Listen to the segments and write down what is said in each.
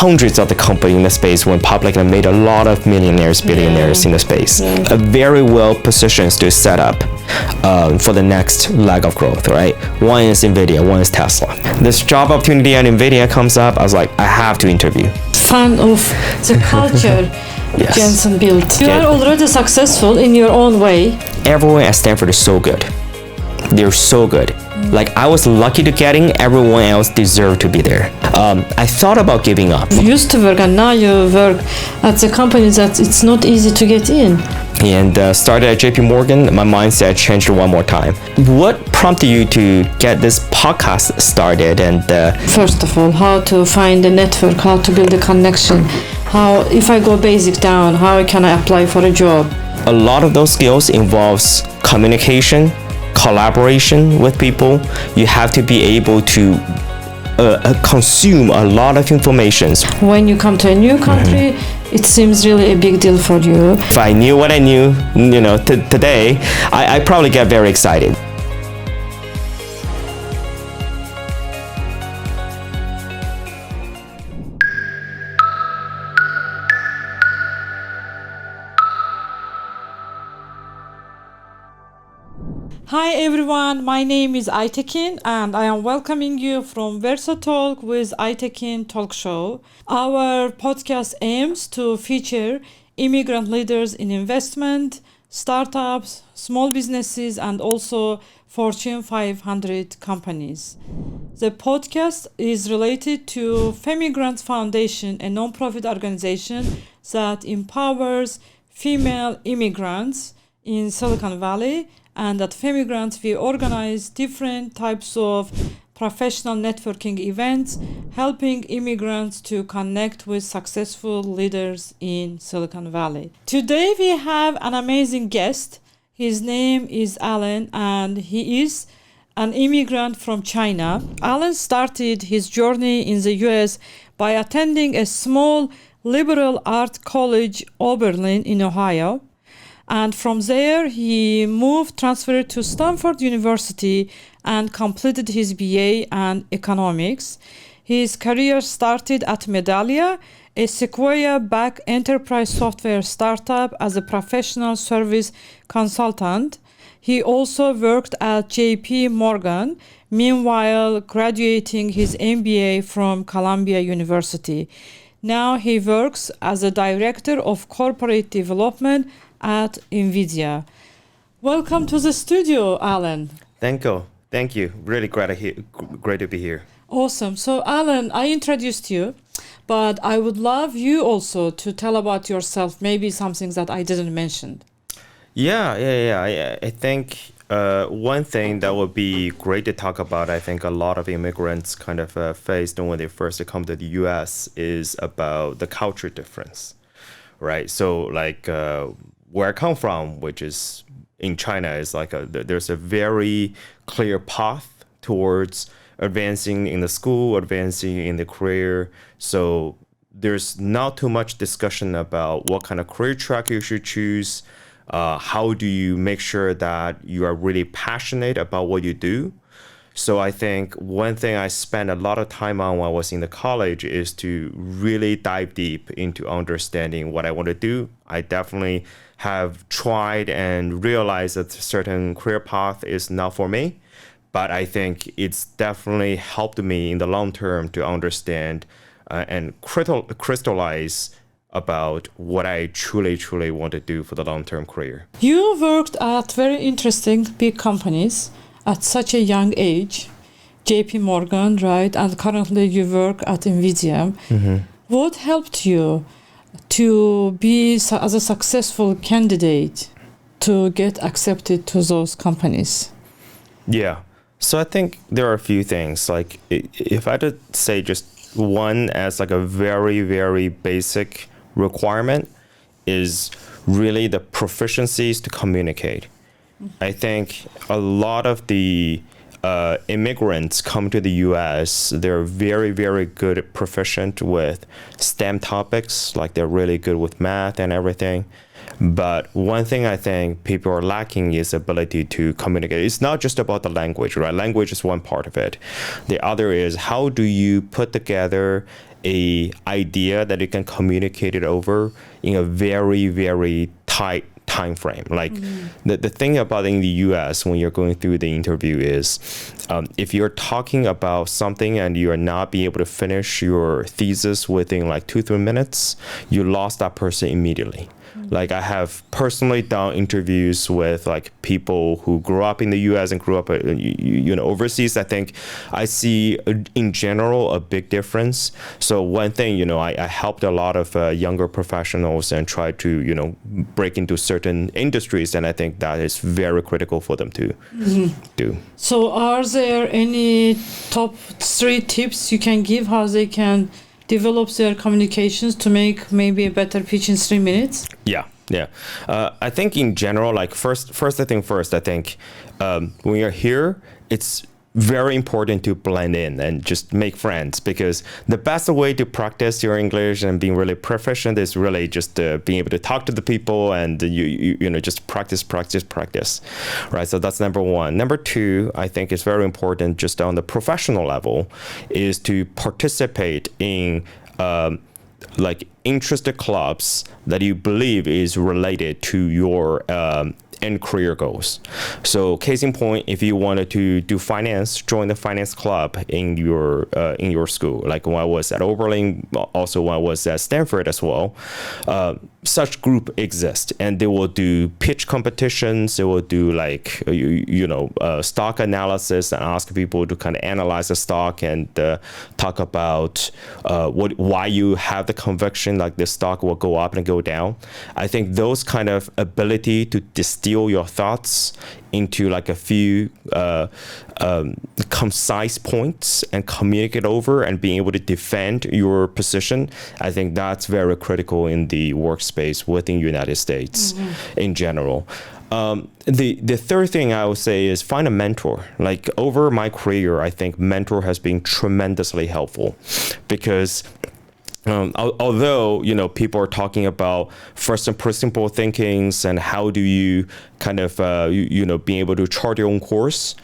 hundreds of the company in the space went public and made a lot of millionaires, billionaires in the space. A very well positioned to set up for the next leg of growth, right? One is Nvidia, one is Tesla. This job opportunity at Nvidia comes up. I was like, I have to interview. Fan of the culture Yes. Jensen built. You are already successful in your own way. Everyone at Stanford is so good. They're so good. Like, I was lucky to get in. Everyone else deserved to be there. I thought about giving up. You used to work and now you work at the company that it's not easy to get in. And started at JP Morgan. My mindset changed one more time. What prompted you to get this podcast started? And First of all, how to find a network, how to build a connection, how, if I go basic down, how can I apply for a job? a lot of those skills involves communication, collaboration with people. You have to be able to consume a lot of information. When you come to a new country, it seems really a big deal for you. If I knew what I knew, today, I probably get very excited. Hi everyone, my name is Aytekin and I am welcoming you from Versa Talk with Aytekin Talk Show. Our podcast aims to feature immigrant leaders in investment, startups, small businesses and also Fortune 500 companies. The podcast is related to Femigrant Foundation, a non-profit organization that empowers female immigrants in Silicon Valley. And at Femigrant, we organize different types of professional networking events, helping immigrants to connect with successful leaders in Silicon Valley. Today, we have an amazing guest. His name is Alan, and he is an immigrant from China. Alan started his journey in the US by attending a small liberal arts college, Oberlin, in Ohio. And from there, he transferred to Stanford University and completed his BA and economics. His career started at Medallia, a Sequoia-backed enterprise software startup as a professional service consultant. He also worked at JP Morgan, meanwhile graduating his MBA from Columbia University. Now he works as a director of corporate development at Nvidia. Welcome to the studio, Alan. Thank you. Really great to be here. Awesome. So, Alan, I introduced you, but I would love you also to tell about yourself, maybe some things that I didn't mention. Yeah. I think one thing that would be great to talk about, I think a lot of immigrants kind of faced when they first come to the US is about the culture difference, right? So like where I come from, which is in China, is like there's a very clear path towards advancing in the school, advancing in the career. So there's not too much discussion about what kind of career track you should choose. How do you make sure that you are really passionate about what you do? So I think one thing I spent a lot of time on when I was in the college is to really dive deep into understanding what I want to do. I definitely have tried and realized that a certain career path is not for me, but I think it's definitely helped me in the long term to understand and crystallize about what I truly want to do for the long-term career. You worked at very interesting big companies at such a young age, JP Morgan, right? And currently you work at Nvidia. Mm-hmm. What helped you to be as a successful candidate to get accepted to those companies? Yeah. So I think there are a few things. Like if I had to say just one as like a very, very basic requirement is really the proficiencies to communicate. I think a lot of the immigrants come to the US, they're very, very good, proficient with STEM topics, like they're really good with math and everything. But one thing I think people are lacking is ability to communicate. It's not just about the language, right? Language is one part of it. The other is how do you put together a idea that you can communicate it over in a very, very tight time frame. Like the thing about in the US when you're going through the interview is if you're talking about something and you are not being able to finish your thesis within like 2-3 minutes, you lost that person immediately. Like I have personally done interviews with like people who grew up in the U.S. and grew up, overseas. I think I see in general a big difference. So one thing, I helped a lot of younger professionals and tried to, break into certain industries, and I think that is very critical for them to do. So are there any top 3 tips you can give how they can develop their communications to make maybe a better pitch in 3 minutes? Yeah. I think in general, like first, I think when you're here, it's very important to blend in and just make friends, because the best way to practice your English and being really proficient is really just being able to talk to the people and just practice, right? So that's number 1. Number 2, I think it's very important just on the professional level is to participate in like interested clubs that you believe is related to your and career goals. So case in point, if you wanted to do finance, join the finance club in your school. Like when I was at Oberlin, also when I was at Stanford as well, such group exist, and they will do pitch competitions. They will do like stock analysis and ask people to kind of analyze the stock and talk about why you have the conviction like the stock will go up and go down. I think those kind of ability to distill your thoughts into like a few concise points and communicate over and being able to defend your position, I think that's very critical in the workspace within the United States in general. The third thing I would say is find a mentor. Like over my career, I think mentor has been tremendously helpful, because although people are talking about first and principle thinkings and how do you kind of being able to chart your own course,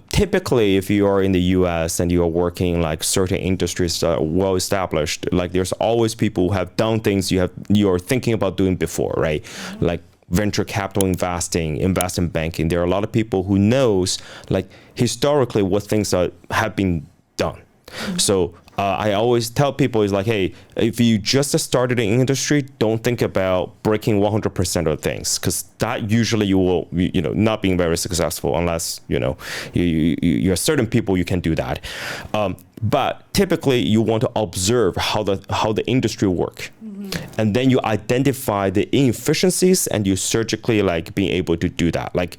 typically if you are in the US and you are working like certain industries that are well established, like there's always people who have done things you're thinking about doing before, right? Like venture capital investing, investment banking. There are a lot of people who knows like historically what things have been done. So I always tell people is like, hey, if you just started in industry, don't think about breaking 100% of things, because that usually you will, not being very successful unless, you're certain people you can do that. But typically you want to observe how the industry work. And then you identify the inefficiencies and you surgically like being able to do that. Like,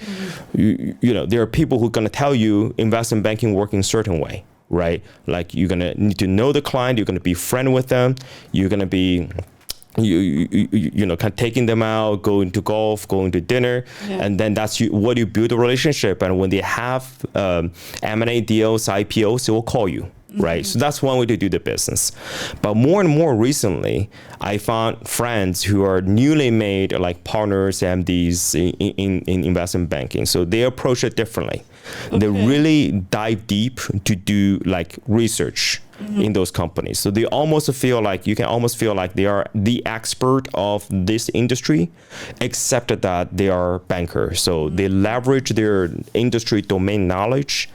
there are people who are going to tell you investment banking work in a certain way. Right? Like you're going to need to know the client, you're going to be friend with them, you're going to be kind of taking them out, going to golf, going to dinner, and then that's what you build a relationship. And when they have M&A deals, IPOs, they will call you. Right. So that's one way to do the business. But more and more recently, I found friends who are newly made like partners, MDs in investment banking. So they approach it differently. Okay. They really dive deep to do like research in those companies. So they almost feel like, you can almost feel like they are the expert of this industry, except that they are bankers. So they leverage their industry domain knowledge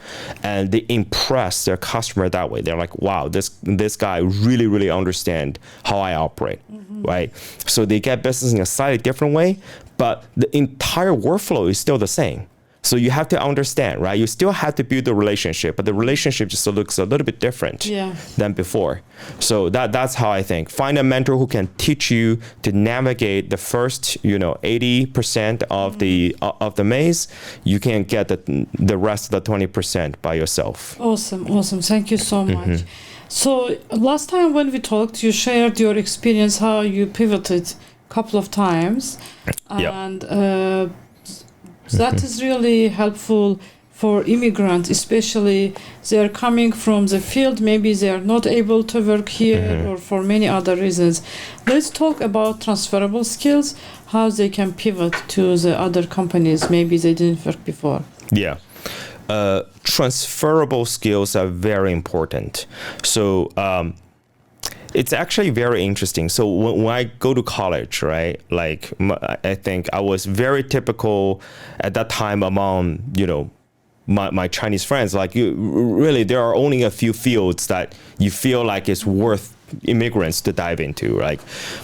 and they impress their customer that way. They're like, wow, this guy really, really understand how I operate, right? So they get business in a slightly different way, but the entire workflow is still the same. So you have to understand, right? You still have to build the relationship, but the relationship just looks a little bit different than before. So that's how I think. Find a mentor who can teach you to navigate the first, 80% of the maze. You can get the rest of the 20% by yourself. Awesome. Thank you so much. So last time when we talked, you shared your experience, how you pivoted a couple of times. And that is really helpful for immigrants, especially they're coming from the field, maybe they're not able to work here or for many other reasons. Let's talk about transferable skills, how they can pivot to the other companies maybe they didn't work before. Yeah. Transferable skills are very important. So It's actually very interesting. So when I go to college, right, like I think I was very typical at that time among, my Chinese friends. Like really, there are only a few fields that you feel like it's worth immigrants to dive into, like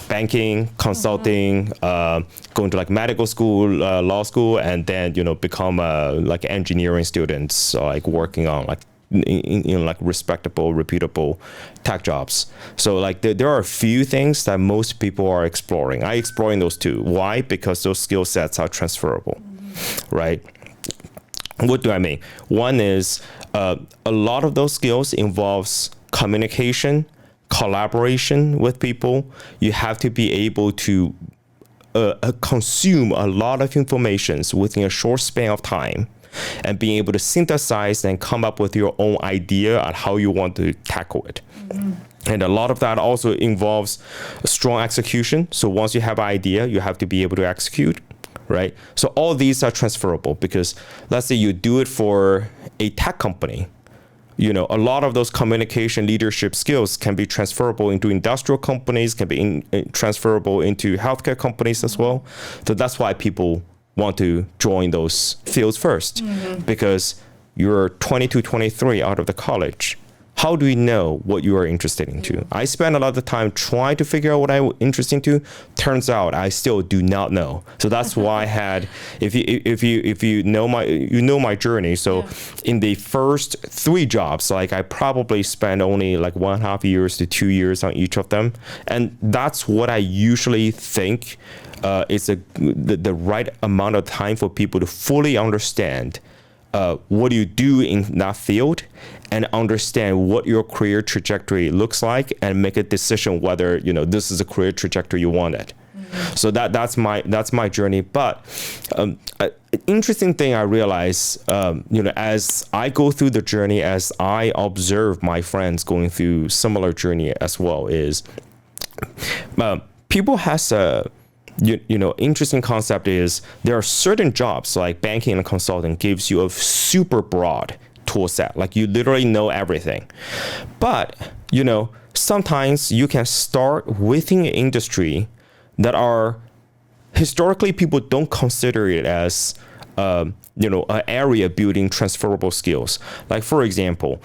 banking, consulting, going to like medical school, law school, and then, become like engineering students, like working on like in like respectable, reputable tech jobs. So like there are a few things that most people are exploring. I exploring those too. Why? Because those skill sets are transferable, right? What do I mean? One is a lot of those skills involves communication, collaboration with people. You have to be able to consume a lot of information within a short span of time, and being able to synthesize and come up with your own idea on how you want to tackle it. And a lot of that also involves strong execution. So once you have an idea, you have to be able to execute, right? So all these are transferable, because let's say you do it for a tech company. A lot of those communication leadership skills can be transferable into industrial companies, can be transferable into healthcare companies as well. So that's why people want to join those fields first, because you're 22, 23 out of the college. How do you know what you are interested into? I spent a lot of time trying to figure out what I'm interested into. Turns out I still do not know. So that's why I had, if you know my journey. So in the first 3 jobs, like I probably spent only like 1.5 years to 2 years on each of them, and that's what I usually think is the right amount of time for people to fully understand what you do in that field, and understand what your career trajectory looks like, and make a decision whether this is a career trajectory you wanted. So that's my journey. But an interesting thing I realize, as I go through the journey, as I observe my friends going through similar journey as well, is people has a interesting concept is there are certain jobs like banking and consulting gives you a super broad tool set. Like you literally know everything. But, sometimes you can start within an industry that are historically people don't consider it as an area building transferable skills. Like for example,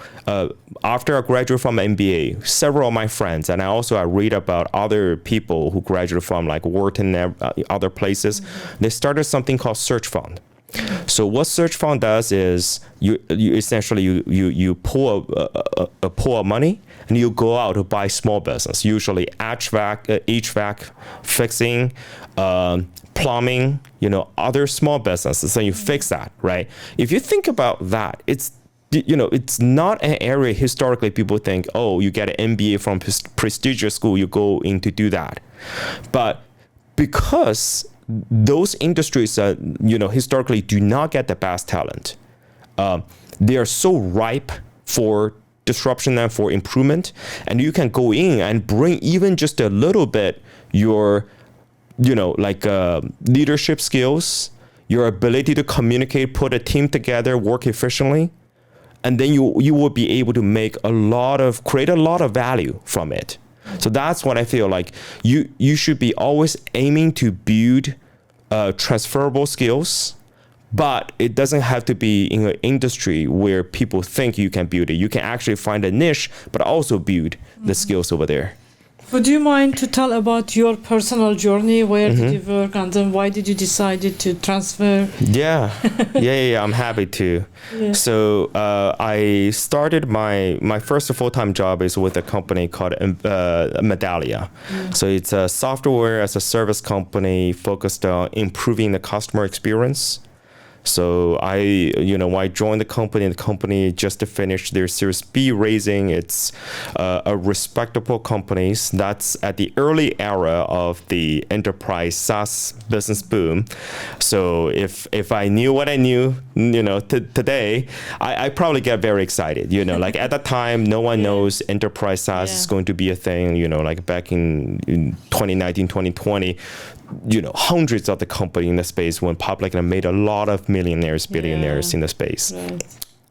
after I graduated from MBA, several of my friends, and I read about other people who graduated from like Wharton and other places, they started something called Search Fund. So what Search Fund does is you essentially you pull a pool of money, and you go out to buy small business, usually HVAC fixing, plumbing, other small businesses, and you fix that, right? If you think about that, it's not an area historically people think, oh, you get an MBA from prestigious school, you go in to do that. But because those industries historically do not get the best talent, they are so ripe for disruption and for improvement, and you can go in and bring even just a little bit your leadership skills, your ability to communicate, put a team together, work efficiently, and then you will be able to create a lot of value from it. So that's what I feel like you should be always aiming to build transferable skills, but it doesn't have to be in an industry where people think you can build it. You can actually find a niche, but also build the skills over there. Would you mind to tell about your personal journey? Where did you work, and then why did you decide to transfer? Yeah, I'm happy to. Yeah. So I started my first full-time job is with a company called Medallia. So it's a software as a service company focused on improving the customer experience. So I joined the company just to finish their Series B raising. It's a respectable company. That's at the early era of the enterprise SaaS business boom. So if I knew what I knew, today, I probably get very excited. Like at that time, no one knows enterprise SaaS is going to be a thing. Like back in 2019, 2020. Hundreds of the company in the space went public and made a lot of millionaires, billionaires in the space. Right.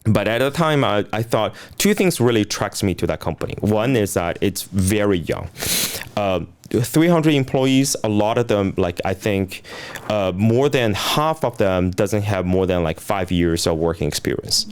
But at the time, I thought two things really attracts me to that company. One is that it's very young. 300 employees, a lot of them, like I think more than half of them doesn't have more than like 5 years of working experience.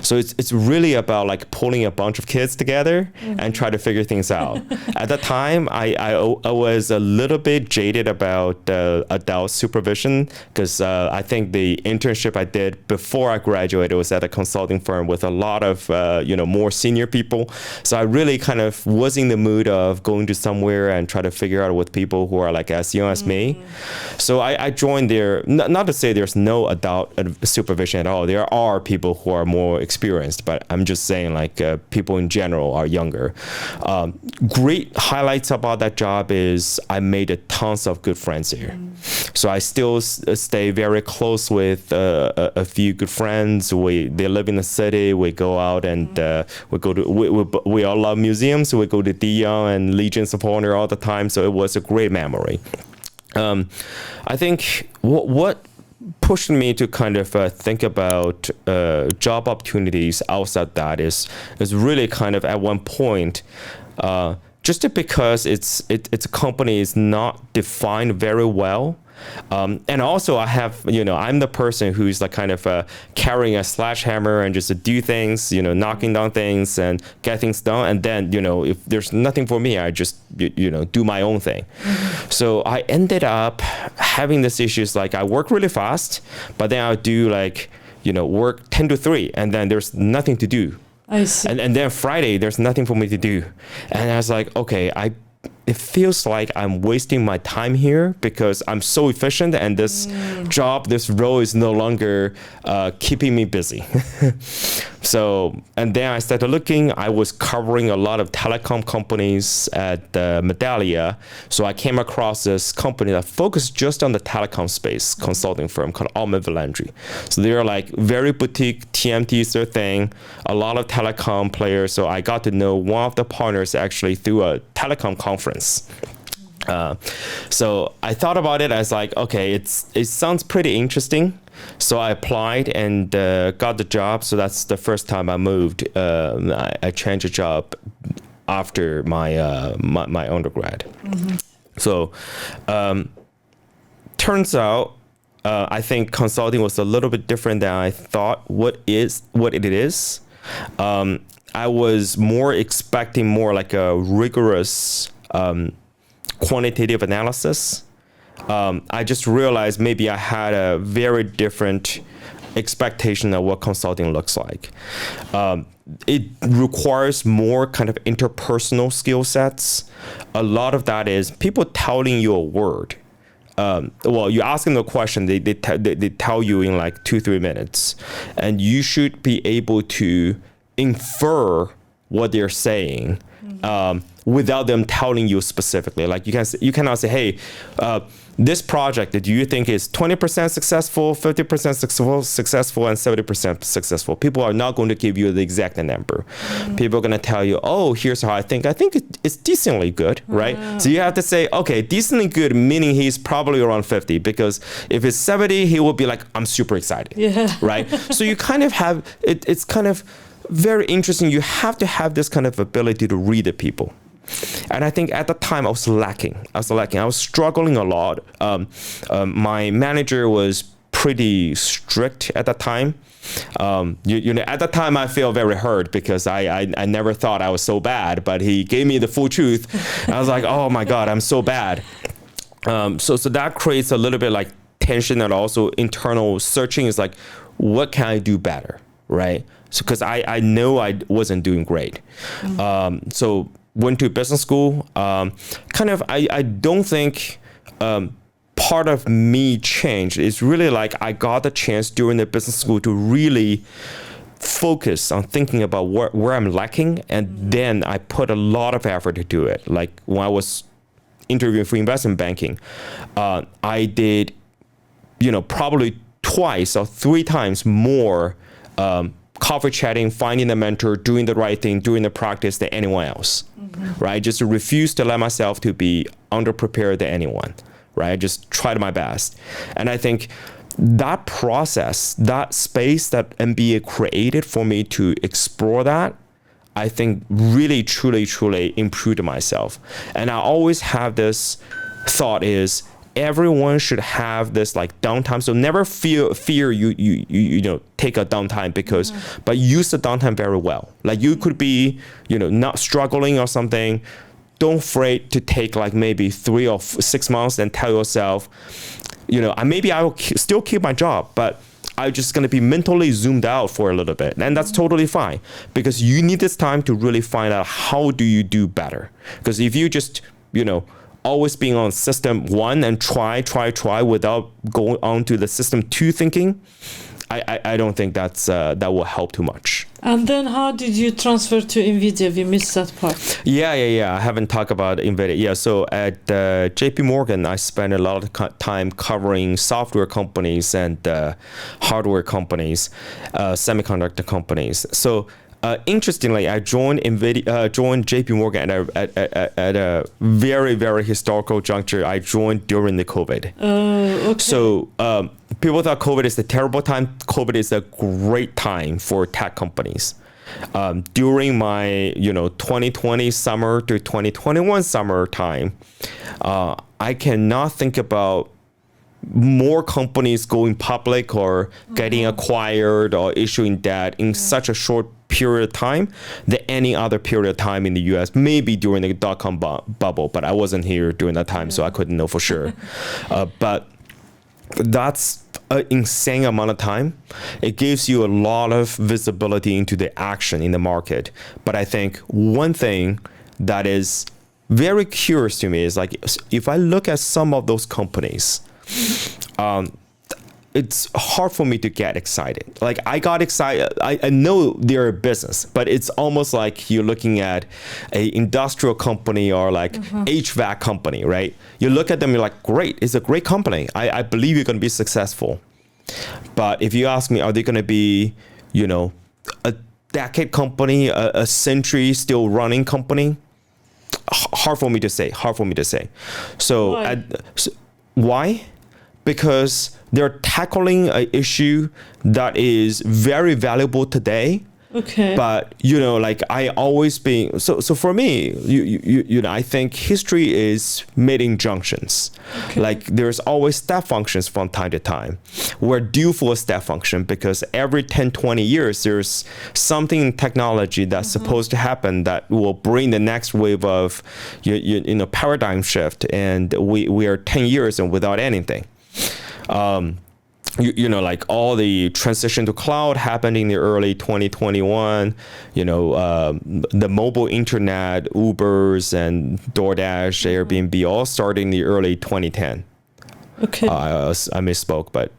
So it's really about like pulling a bunch of kids together and try to figure things out. At the time, I was a little bit jaded about adult supervision because I think the internship I did before I graduated was at a consulting firm with a lot of more senior people. So I really kind of was in the mood of going to somewhere and try to figure out with people who are like as young as me. So I joined there, not to say there's no adult supervision at all. There are people who are more experienced, but I'm just saying like people in general are younger. Great highlights about that job is I made tons of good friends here. So I still stay very close with a few good friends. They live in the city. We go out and we all love museums. So we go to Dion and Legions of Honor all the time. So it was a great memory. I think what pushed me to kind of think about job opportunities outside that is really kind of at one point, just because its company is not defined very well. And also I have, I'm the person who's like kind of carrying a sledgehammer and just do things, knocking down things and get things done. And then, if there's nothing for me, I just, do my own thing. So I ended up having this issues like I work really fast, but then I'll do like, work 10 to 3 and then there's nothing to do. I see. And then Friday, there's nothing for me to do. And I was like, okay, it feels like I'm wasting my time here because I'm so efficient and this role is no longer keeping me busy. So, and then I started looking. I was covering a lot of telecom companies at Medallia. So I came across this company that focused just on the telecom space, consulting firm called Alumni. So they're like very boutique, TMT is their thing, a lot of telecom players. So I got to know one of the partners actually through a telecom conference. So I thought about it as like, okay, it sounds pretty interesting. So I applied and got the job. So that's the first time I moved. I changed a job after my my undergrad. So turns out I think consulting was a little bit different than I thought what it is. I was more expecting more like a rigorous quantitative analysis. I just realized maybe I had a very different expectation of what consulting looks like. It requires more kind of interpersonal skill sets. A lot of that is people telling you a word. You ask them a question, they tell you in like 2-3 minutes, and you should be able to infer what they're saying without them telling you specifically. Like you cannot say, hey, this project, do you think is 20% successful, 50% successful, and 70% successful? People are not going to give you the exact number. People are going to tell you, oh, here's how I think. I think it's decently good, right? So you have to say, okay, decently good, meaning he's probably around 50, because if it's 70, he will be like, I'm super excited, right? So you kind of have, it's kind of very interesting. You have to have this kind of ability to read the people. And I think at the time I was lacking. I was struggling a lot. My manager was pretty strict at the time. At the time I feel very hurt because I never thought I was so bad, but he gave me the full truth. And I was like, oh my God, I'm so bad. So that creates a little bit like tension, and also internal searching is like, what can I do better, right? So because I know I wasn't doing great. So went to business school. I don't think part of me changed. It's really like I got the chance during the business school to really focus on thinking about where I'm lacking, and then I put a lot of effort to do it. Like when I was interviewing for investment banking, I did, probably 2 or 3 times more coffee chatting, finding a mentor, doing the right thing, doing the practice than anyone else, right? Just refuse to let myself to be underprepared than anyone, right? I just tried my best. And I think that process, that space that MBA created for me to explore that, I think really, truly, truly improved myself. And I always have this thought is everyone should have this like downtime. So never fear you know, take a downtime because, but use the downtime very well. Like you could be, you know, not struggling or something. Don't afraid to take like maybe 3 or 6 months and tell yourself, you know, maybe I will still keep my job, but I'm just going to be mentally zoomed out for a little bit. And that's totally fine because you need this time to really find out how do you do better. Because if you just, you know, always being on system 1 and try without going on to the system 2 thinking, I don't think that's that will help too much. And then how did you transfer to Nvidia? We missed that part. Yeah. I haven't talked about Nvidia. Yeah, so at JP Morgan, I spent a lot of time covering software companies and hardware companies, semiconductor companies. So interestingly, I joined JP Morgan at a very, very historical juncture. I joined during the COVID. Okay. So people thought COVID is a terrible time. COVID is a great time for tech companies. During my 2020 summer to 2021 summer time, I cannot think about more companies going public or getting acquired or issuing debt in such a short period of time than any other period of time in the US, maybe during the dot-com bubble, but I wasn't here during that time, so I couldn't know for sure. But that's an insane amount of time. It gives you a lot of visibility into the action in the market. But I think one thing that is very curious to me is like, if I look at some of those companies, it's hard for me to get excited. Like I got excited. I know they're a business, but it's almost like you're looking at a industrial company or like HVAC company, right? You look at them, you're like, great, it's a great company. I believe you're going to be successful. But if you ask me, are they going to be, a decade company, a century still running company? Hard for me to say. So why? Because they're tackling an issue that is very valuable today. Okay. But like I always been so for me, I think history is made in junctions. Okay. Like there's always step functions from time to time. We're due for a step function because every 10, 20 years there's something in technology that's supposed to happen that will bring the next wave of paradigm shift, and we are 10 years and without anything. Like all the transition to cloud happened in the early 2021, the mobile internet, Ubers and DoorDash, Airbnb all started in the early 2010. Okay. I misspoke, but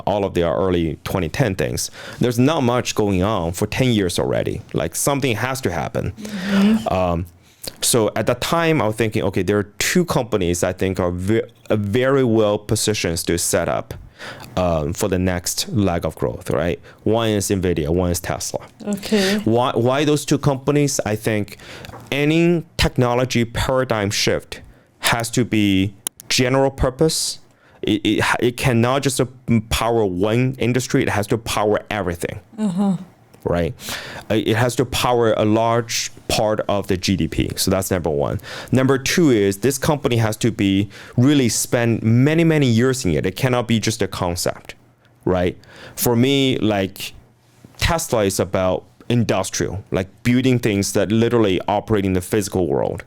all of the early 2010 things. There's not much going on for 10 years already. Like something has to happen. So at the time, I was thinking, okay, there are 2 companies I think are very well positioned to set up for the next leg of growth, right? One is Nvidia, one is Tesla. Okay. Why those 2 companies? I think any technology paradigm shift has to be general purpose. It cannot just power one industry. It has to power everything. Right? It has to power a large part of the GDP. So that's number 1. Number 2 is this company has to be really spend many, many years in it. It cannot be just a concept, right? For me, like Tesla is about industrial, like building things that literally operate in the physical world.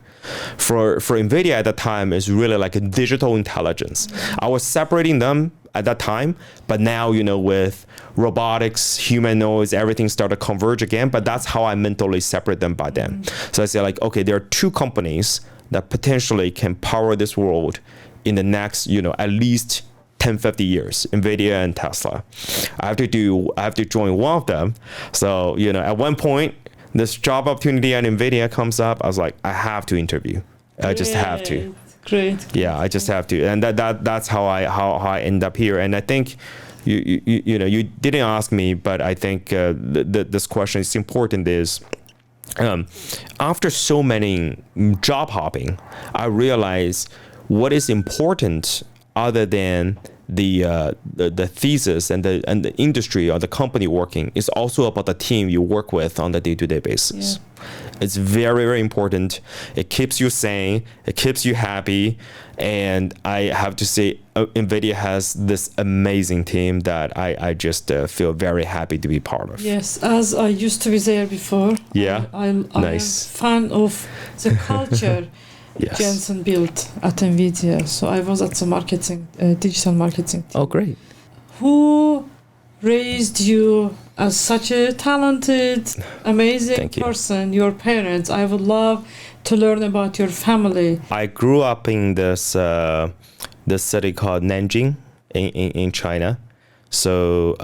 For Nvidia at the time is really like a digital intelligence. I was separating them at that time, but now with robotics, humanoids, everything started to converge again. But that's how I mentally separate them by then. So I say like, okay, there are 2 companies that potentially can power this world in the next at least 10, 50 years, Nvidia and Tesla. I have to join one of them. So at one point, this job opportunity at Nvidia comes up. I was like, I have to interview. I just have to. Great. Yeah, I just have to, and that's how I end up here. And I think you didn't ask me, but I think this question is important. Is after so many job hopping, I realize what is important other than the thesis and the industry or the company working is also about the team you work with on the day-to-day basis. It's very, very important. It keeps you sane. It keeps you happy. And I have to say, Nvidia has this amazing team that I just feel very happy to be part of. Yes, as I used to be there before. Yeah, I'm nice. a fan of the culture Yes. Jensen built at Nvidia. So I was at the marketing, digital marketing team. Oh, great. Who raised you as such a talented, amazing Thank you. person? Your parents. I would love to learn about your family. I grew up in this city called Nanjing in China. So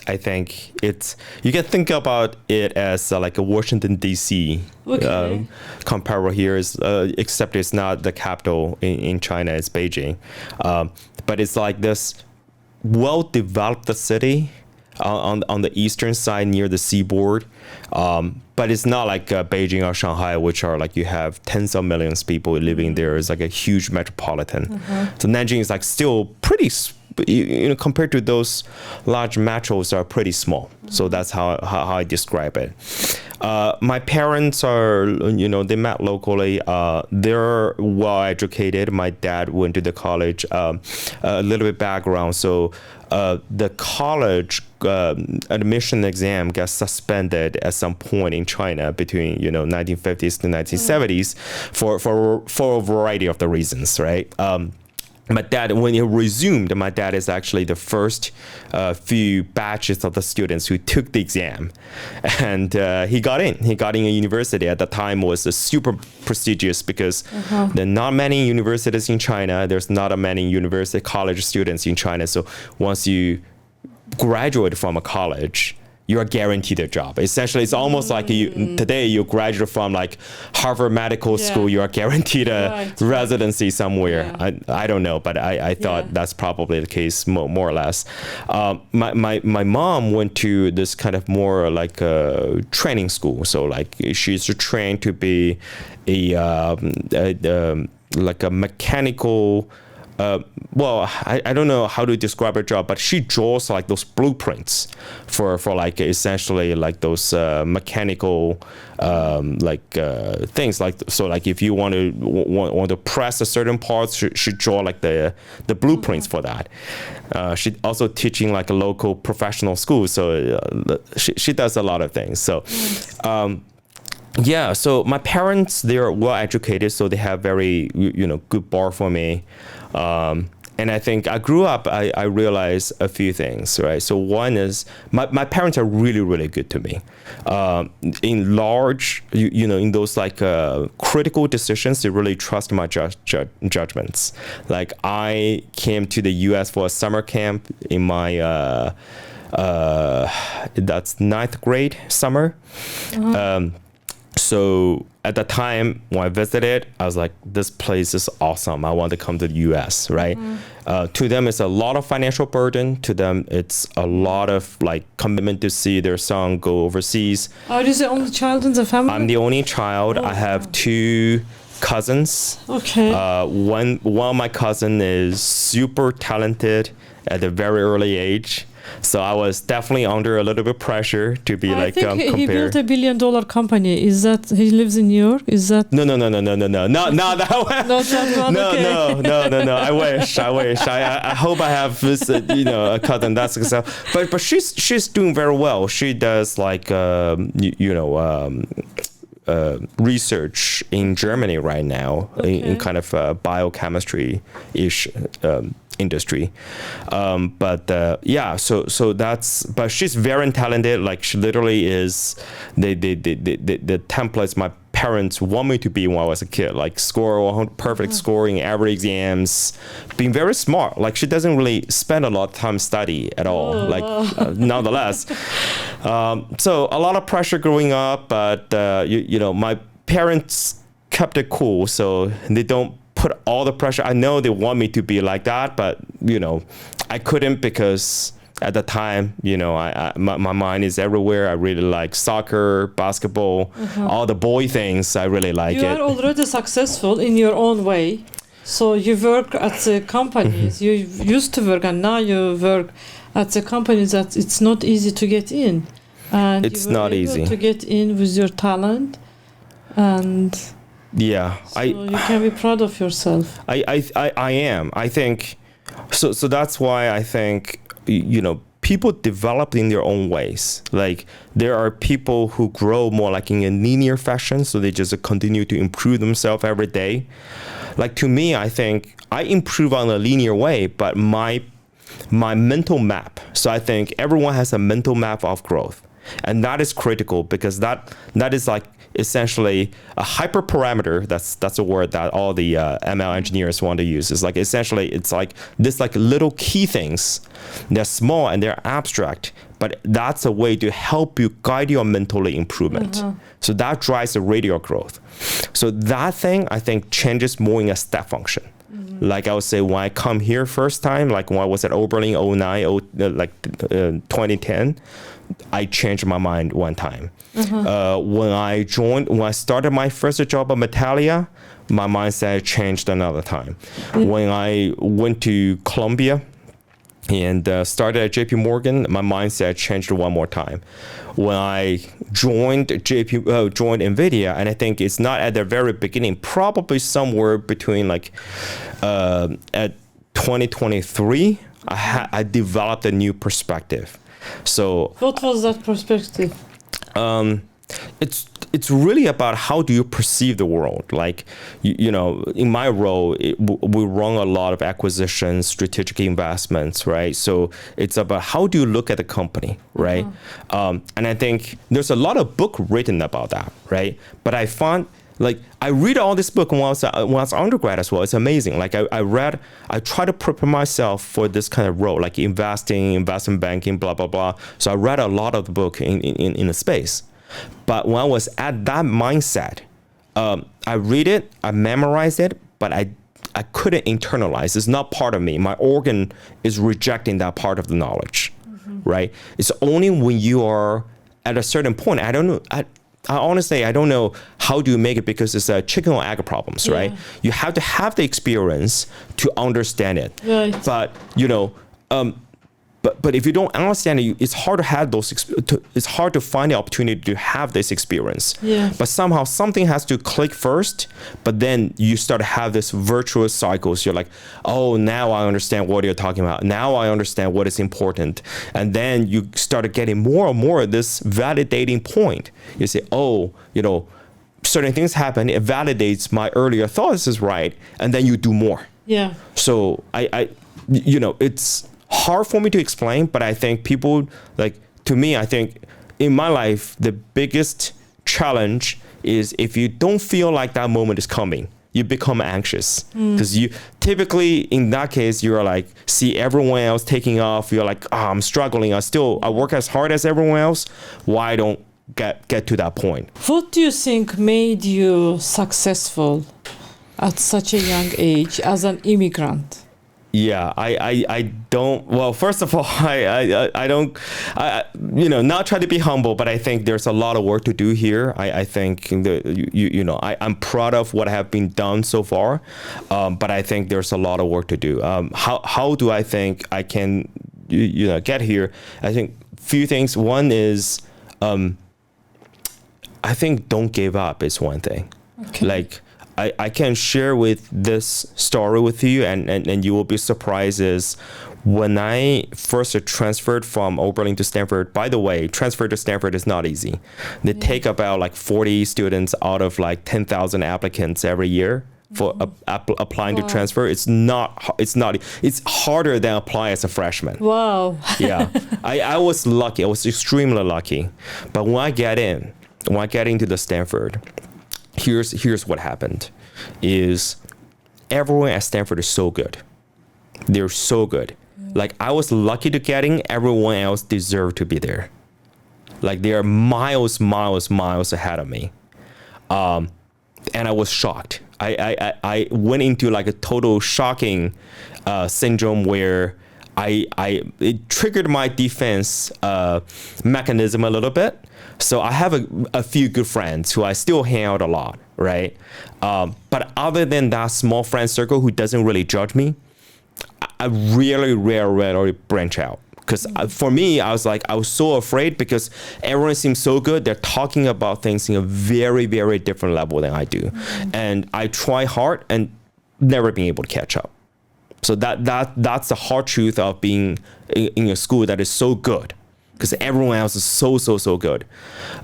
I think you can think about it as like a Washington D.C. Okay. Comparable here is except it's not the capital in China, it's Beijing, but it's like this well-developed city on the eastern side near the seaboard, but it's not like Beijing or Shanghai, which are like you have tens of millions of people living there. It's like a huge metropolitan. So Nanjing is like still pretty compared to those large metros are pretty small. So that's how I describe it. My parents are, they met locally. They're well educated. My dad went to the college. A little bit background. So the college admission exam got suspended at some point in China between 1950s to 1970s for a variety of the reasons, right? My dad, when he resumed, my dad is actually the first few batches of the students who took the exam, and he got in. He got in a university at the time was super prestigious because there are not many universities in China. There's not many university college students in China. So once you graduate from a college, you are guaranteed a job. Essentially, it's almost like today you graduate from like Harvard Medical School, you are guaranteed a residency somewhere. I don't know, but I thought that's probably the case more or less. My mom went to this kind of more like a training school. So like she's trained to be like a mechanical. I don't know how to describe her job, but she draws like those blueprints for like essentially like those mechanical things. Like so, like if you want to press a certain part, she draw like the blueprints for that. She also teaching like a local professional school, so she does a lot of things. So. Yeah, so my parents, they're well educated, so they have very good bar for me. And I think I grew up, I realized a few things, right? So one is my parents are really, really good to me. In large, in those like critical decisions, they really trust my judgments. Like I came to the US for a summer camp in my, that's 9th grade summer. So at the time when I visited, I was like, this place is awesome. I want to come to the US, right? To them, it's a lot of financial burden. To them, it's a lot of like commitment to see their son go overseas. Are you the only child in the family? I'm the only child. I have 2 cousins. Okay. One of my cousin is super talented at a very early age. So I was definitely under a little bit pressure to be I like think he compared. built $1 billion company. Is that he lives in New York? Is that No, not that one. not that one? Okay. No. I wish. I hope I have this, a cousin that's successful. But she's doing very well. She does like research in Germany right now in kind of biochemistry-ish industry. So that's, but she's very talented. Like she literally is the templates my parents want me to be when I was a kid, like score perfect score in every exams, being very smart. Like she doesn't really spend a lot of time study at all, nonetheless. So a lot of pressure growing up, but my parents kept it cool, so they don't put all the pressure. I know they want me to be like that, but I couldn't because at the time, my mind is everywhere. I really like soccer, basketball, all the boy things. I really like You it. are already successful in your own way. So you work at the companies. You used to work, and now you work at the companies that it's not easy to get in, and It's you were not able easy. to get in with your talent, and Yeah, so you can be proud of yourself. I am. I think so. So that's why I think, you know, people develop in their own ways. Like there are people who grow more like in a linear fashion, so they just continue to improve themselves every day. Like to me, I think I improve on a linear way, but my mental map. So I think everyone has a mental map of growth, and that is critical because that is like essentially a hyperparameter. That's a word that all the ML engineers want to use. It's like essentially it's like this like little key things. They're small and they're abstract, but that's a way to help you guide your mentally improvement. So that drives the radial growth. So that thing I think changes more in a step function. Like I would say when I come here first time, like when I was at Oberlin 2010, I changed my mind one time. When I started my first job at Metalia, my mindset changed another time. When I went to Columbia and started at JP Morgan, my mindset changed one more time. When I joined Nvidia, and I think it's not at the very beginning, probably somewhere between like at 2023, I developed a new perspective. So what was that perspective? It's really about how do you perceive the world. Like, you know, in my role, we run a lot of acquisitions, strategic investments, right? So it's about how do you look at the company, right? And I think there's a lot of book written about that, right? But I found, like, I read all this book when I was undergrad as well. It's amazing. Like I try to prepare myself for this kind of role, like investing, investment banking, blah, blah, blah. So I read a lot of the book in the space. But when I was at that mindset, I read it, I memorized it, but I couldn't internalize. It's not part of me. My organ is rejecting that part of the knowledge, right? It's only when you are at a certain point. I don't know. I honestly, I don't know how do you make it because it's a chicken or egg problems, right? You have to have the experience to understand it. Right. But, you know, but if you don't understand it, it's hard to have it's hard to find the opportunity to have this experience. Yeah. But somehow something has to click first, but then you start to have this virtuous cycles. You're like, oh, now I understand what you're talking about. Now I understand what is important. And then you start getting more and more of this validating point. You say, oh, you know, certain things happen. It validates my earlier thoughts is right. And then you do more. Yeah. So I you know, it's hard for me to explain, but I think people, like, to me, I think in my life, the biggest challenge is if you don't feel like that moment is coming, you become anxious. Because you typically, in that case, you're like, see everyone else taking off. You're like, oh, I'm struggling. I work as hard as everyone else. Why don't get to that point? What do you think made you successful at such a young age as an immigrant? Yeah, I don't. Well, first of all, I don't. You know, not try to be humble, but I think there's a lot of work to do here. I think you know, I'm proud of what have been done so far, but I think there's a lot of work to do. How do I think I can you know get here? I think few things. One is, I think don't give up is one thing. Okay. Like. I can share with this story with you and you will be surprised is when I first transferred from Oberlin to Stanford. By the way, transfer to Stanford is not easy. They take about like 40 students out of like 10,000 applicants every year for applying to transfer. It's harder than apply as a freshman. Wow. Yeah, I was lucky. I was extremely lucky. But when I get into the Stanford, here's what happened is everyone at Stanford is so good. They're so good. Like I was lucky to get in, everyone else deserved to be there. Like they are miles ahead of me. And I was shocked. I went into like a total shocking syndrome where it triggered my defense mechanism a little bit. So I have a few good friends who I still hang out a lot, right? But other than that small friend circle who doesn't really judge me, I really rarely branch out. Because for me, I was so afraid because everyone seems so good. They're talking about things in a very, very different level than I do. And I try hard and never being able to catch up. So that's the hard truth of being in a school that is so good, because everyone else is so good.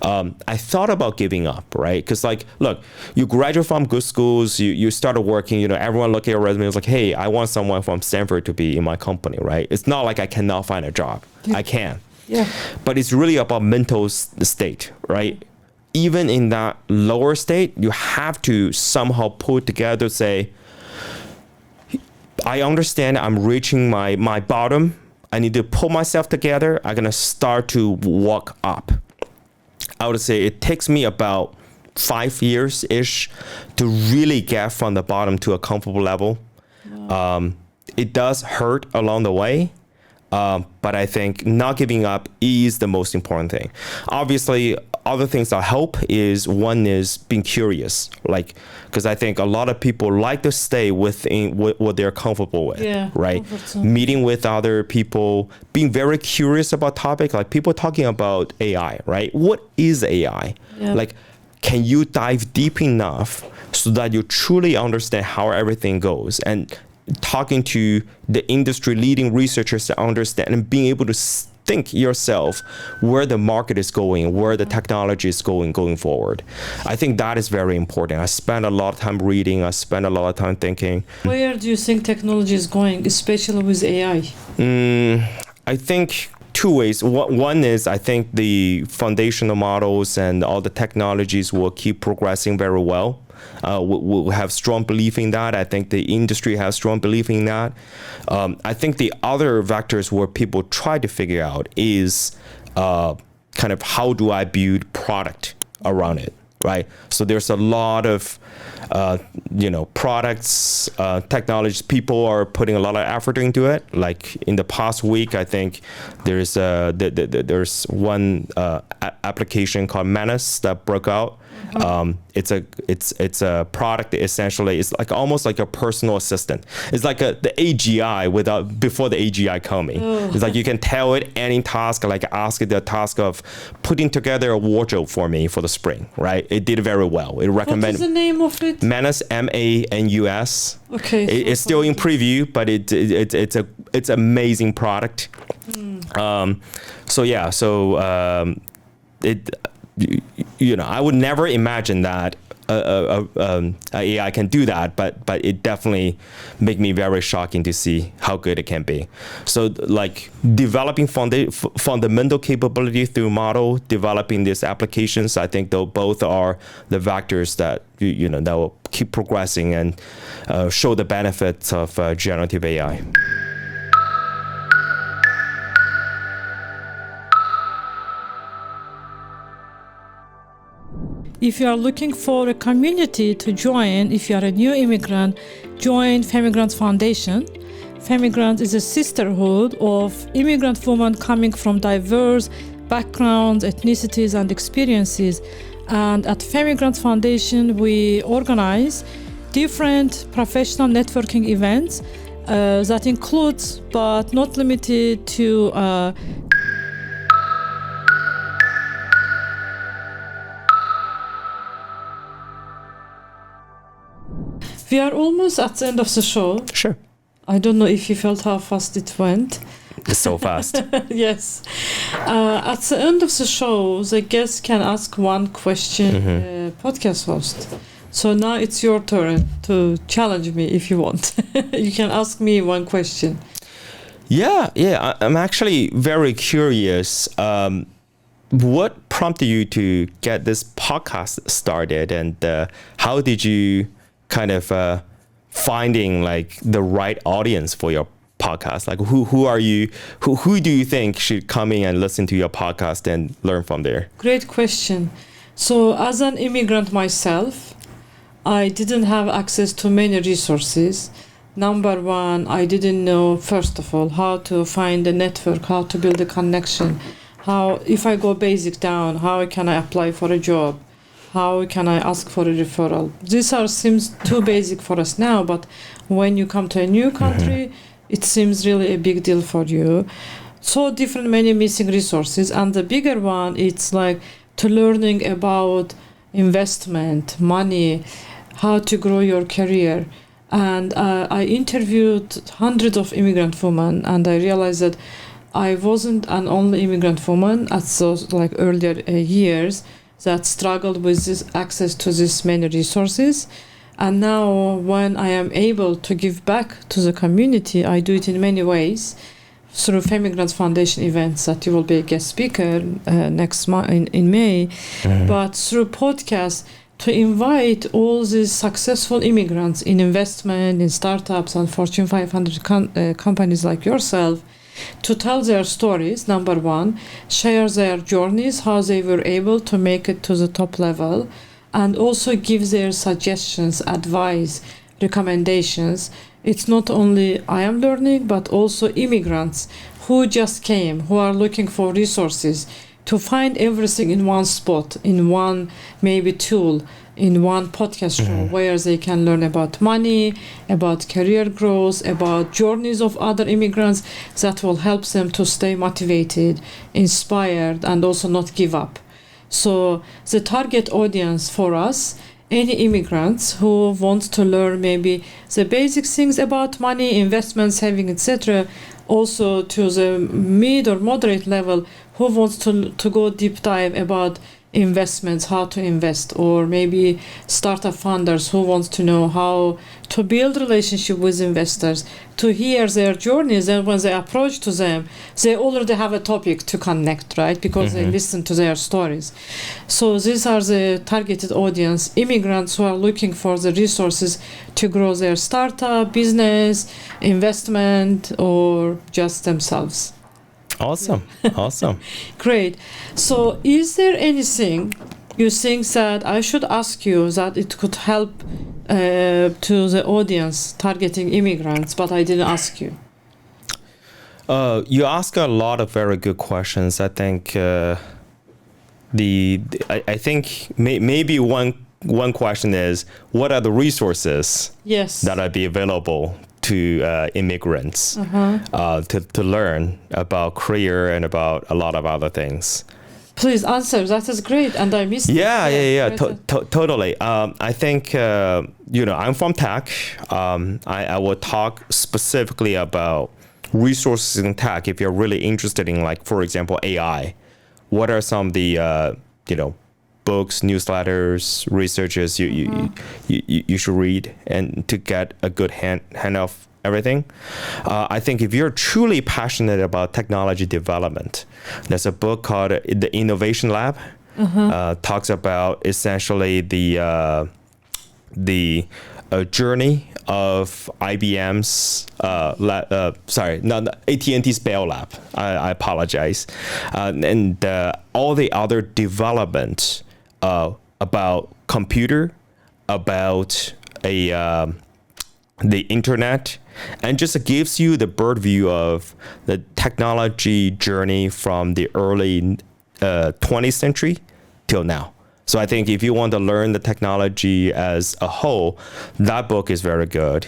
I thought about giving up, right? Because look, you graduate from good schools, you started working, everyone look at your resume, it's like, hey, I want someone from Stanford to be in my company, right? It's not like I cannot find a job. I can. Yeah. But it's really about mental state, right? Even in that lower state, you have to somehow put together, say, I understand I'm reaching my bottom. I need to pull myself together. I'm going to start to walk up. I would say it takes me about 5 years-ish to really get from the bottom to a comfortable level. Wow. It does hurt along the way. But I think not giving up is the most important thing. Obviously, other things that help is one is being curious, because I think a lot of people like to stay within what they're comfortable with, right? Meeting with other people, being very curious about topics, like people talking about AI, right? What is AI? Yeah. Can you dive deep enough so that you truly understand how everything goes? And talking to the industry leading researchers to understand and being able to think yourself where the market is going, where the technology is going forward. I think that is very important. I spend a lot of time reading. I spend a lot of time thinking. Where do you think technology is going, especially with AI? I think two ways. One is I think the foundational models and all the technologies will keep progressing very well. We'll have strong belief in that. I think the industry has strong belief in that. I think the other vectors where people try to figure out is kind of how do I build product around it, right? So there's a lot of products, technologies. People are putting a lot of effort into it. Like in the past week, I think there's one application called Menace that broke out. It's a product that essentially is almost like a personal assistant. It's like the AGI before the AGI coming. It's like you can tell it any task, ask it the task of putting together a wardrobe for me for the spring, right? It did very well. It recommended. What is the name of it? Manus, MANUS. Okay. It's still in preview, but it's amazing product. I would never imagine that AI can do that, but it definitely make me very shocking to see how good it can be. So developing fundamental capability through model, developing these applications, I think both are the vectors that that will keep progressing and show the benefits of generative AI. If you are looking for a community to join, if you are a new immigrant, join Immigrant Foundation. Immigrant is a sisterhood of immigrant women coming from diverse backgrounds, ethnicities, and experiences. And at Immigrant Foundation, we organize different professional networking events that includes, but not limited to, we are almost at the end of the show. Sure. I don't know if you felt how fast it went. It's so fast. Yes. At the end of the show, the guest can ask one question, podcast host. So now it's your turn to challenge me if you want. You can ask me one question. Yeah. I'm actually very curious. What prompted you to get this podcast started, and how did you kind of finding the right audience for your podcast? Who are you? Who do you think should come in and listen to your podcast and learn from there? Great question. So as an immigrant myself, I didn't have access to many resources Number one, I didn't know, first of all, how to find a network, how to build a connection, how, if I go basic down, how can I apply for a job, how can I ask for a referral. These are seems too basic for us now, but when you come to a new country, it seems really a big deal for you. So different, many missing resources. And the bigger one, it's like to learning about investment, money, how to grow your career. And I interviewed hundreds of immigrant women, and I realized that I wasn't an only immigrant woman at those like earlier years that struggled with this access to this many resources. And now when I am able to give back to the community, I do it in many ways through Immigrant Foundation events that you will be a guest speaker next month in May, but through podcasts, to invite all these successful immigrants in investment, in startups, and Fortune 500 companies like yourself to tell their stories, number one, share their journeys, how they were able to make it to the top level, and also give their suggestions, advice, recommendations. It's not only I am learning, but also immigrants who just came, who are looking for resources, to find everything in one spot, in one maybe tool, in one podcast show where they can learn about money, about career growth, about journeys of other immigrants that will help them to stay motivated, inspired, and also not give up. So the target audience for us, any immigrants who want to learn maybe the basic things about money, investment, saving, etc., also to the mid or moderate level who wants to go deep dive about investments, how to invest, or maybe startup founders who wants to know how to build relationship with investors, to hear their journeys, and when they approach to them, they already have a topic to connect, right? Because they listen to their stories. So these are the targeted audience, immigrants who are looking for the resources to grow their startup, business, investment, or just themselves. Awesome. Awesome. Great. So is there anything you think that I should ask you that it could help to the audience targeting immigrants, but I didn't ask you? You ask a lot of very good questions. I think I think maybe one question is, what are the resources that are be available to immigrants to learn about career and about a lot of other things? Please answer. That is great, and I missed. Yeah. Totally. I think I'm from tech. I will talk specifically about resources in tech. If you're really interested in, like, for example, AI, what are some of the books, newsletters, researches you should read and to get a good hand of everything. I think if you're truly passionate about technology development, there's a book called The Innovation Lab. Talks about essentially the journey of IBM's AT&T's Bell Lab. I apologize, and all the other development about computer, about the internet, and just gives you the bird view of the technology journey from the early 20th century till now. So I think if you want to learn the technology as a whole, that book is very good.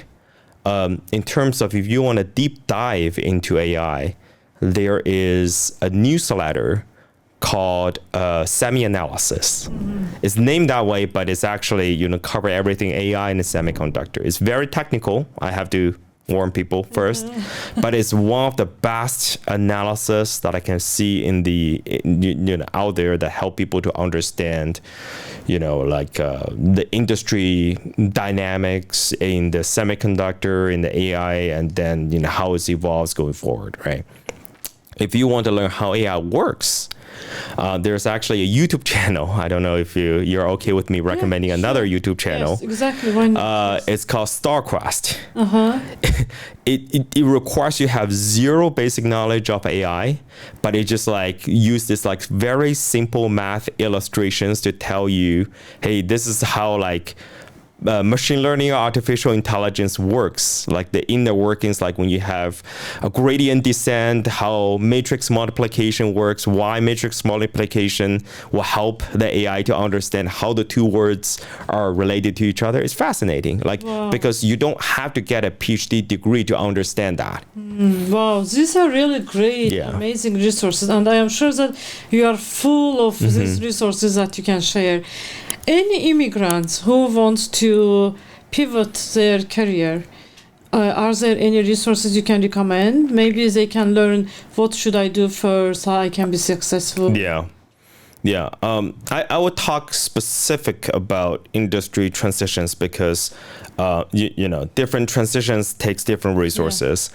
In terms of if you want to deep dive into AI, there is a newsletter called Semi-Analysis. It's named that way, but it's actually cover everything AI and semiconductor. It's very technical. I have to warn people first, but it's one of the best analysis that I can see in the out there that help people to understand the industry dynamics in the semiconductor, in the AI, and then how it evolves going forward, right? If you want to learn how AI works, there's actually a YouTube channel. I don't know if you're okay with me recommending another YouTube channel. Yes, exactly. Why not? It's called StarQuest. It requires you have zero basic knowledge of AI, but it just use this very simple math illustrations to tell you, hey, this is how machine learning or artificial intelligence works, like the inner workings, like when you have a gradient descent, how matrix multiplication works, why matrix multiplication will help the AI to understand how the two words are related to each other. It's fascinating, like because you don't have to get a PhD degree to understand that. Wow, these are really great, amazing resources, and I am sure that you are full of these resources that you can share. Any immigrants who want to pivot their career, are there any resources you can recommend? Maybe they can learn what should I do first, how I can be successful. I would talk specific about industry transitions because different transitions takes different resources.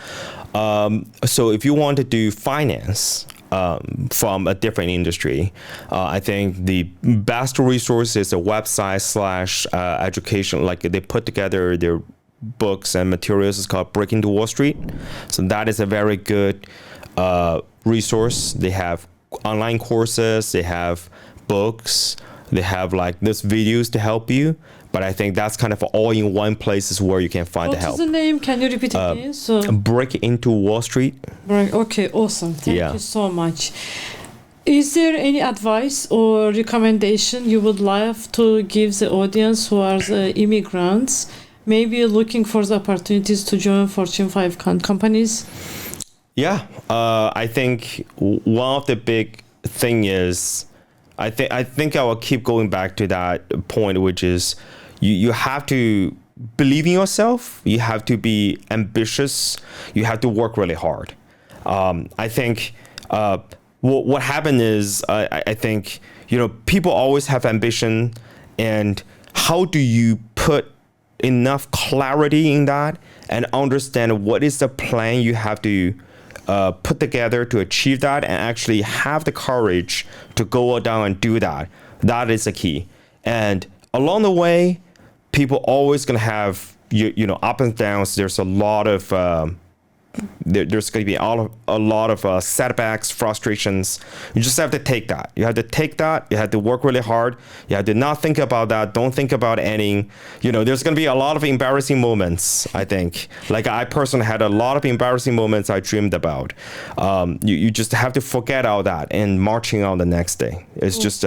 So if you want to do finance from a different industry, I think the best resource is a website / education. Like they put together their books and materials. It's called Breaking to Wall Street. So that is a very good resource. They have online courses, they have books, they have like these videos to help you. But I think that's kind of all in one place is where you can find the help. What's the name? Can you repeat it again? So Break into Wall Street. Okay, awesome. Thank you so much. Is there any advice or recommendation you would love to give the audience who are the immigrants, maybe looking for the opportunities to join Fortune 5 companies? I think one of the big thing is, I think I will keep going back to that point, which is you have to believe in yourself. You have to be ambitious. You have to work really hard. I think what happened is I think people always have ambition, and how do you put enough clarity in that and understand what is the plan you have to put together to achieve that, and actually have the courage to go down and do that. That is the key. And along the way, people always gonna have up and downs. There's a lot of there's going to be a lot of setbacks, frustrations. You just have to take that. You have to take that. You have to work really hard. You have to not think about that. Don't think about any, there's going to be a lot of embarrassing moments, I think. Like I personally had a lot of embarrassing moments I dreamed about. You just have to forget all that and marching on the next day. It's just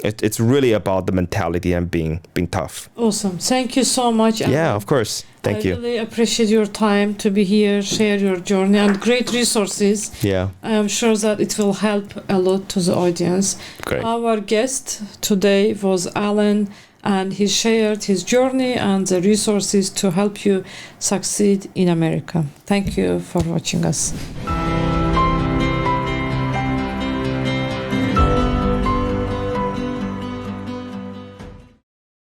it's really about the mentality and being tough. Awesome. Thank you so much. Yeah, of course. Thank you. I really appreciate your time to be here, share your journey, and great resources. Yeah. I am sure that it will help a lot to the audience. Great. Our guest today was Alan, and he shared his journey and the resources to help you succeed in America. Thank you for watching us.